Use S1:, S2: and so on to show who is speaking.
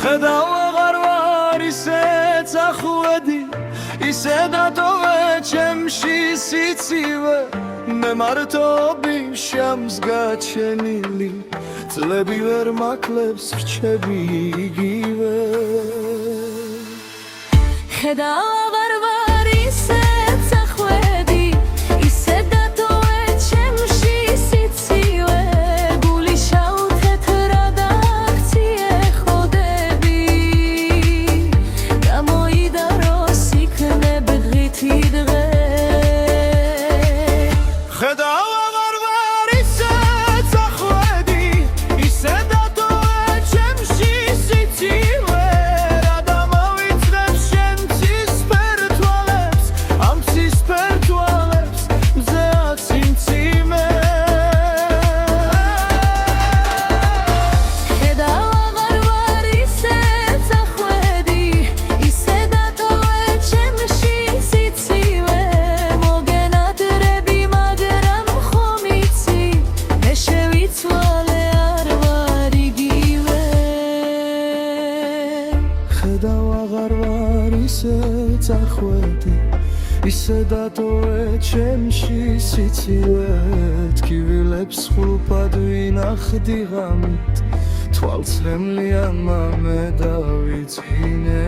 S1: ხედავ აღარ ვარ ისე წახვედი ისე დატოვე ჩემში სიცივე მე მარტოები შამს გაჩენილი წლები ვერ მაკლებს რჩები იგივე
S2: ხედავ აღარ ვარ ისე წახვედი ისე დატოვე ჩემში სიცივე გული შავ თეთრად აქციე ხოდები გამოიდა რომ იქნებ დღითი დღე
S1: ხედავ აღარ ვარ ისე წახვედი ისე დატოვე ჩემში სიცივე რა დამავიწყებ შენ ცისფერ თვალებს ამ ცისფერ თვალებს მზე აციმციმე
S2: ხედავ აღარ ვარ ისე წახვედი ისე დატოვე ჩემში სიცივე მოგენადრები მაგრამ ხომ იცი მე შევიცვალე არ ვარ იგივე
S1: ხედავ აღარ ვარ ისე წახვედი ისე დატოვე ჩემში სიცივე ტკივილებს ხულფად ვინახდი ღამით თვალწრემლიან მე დავიწყინე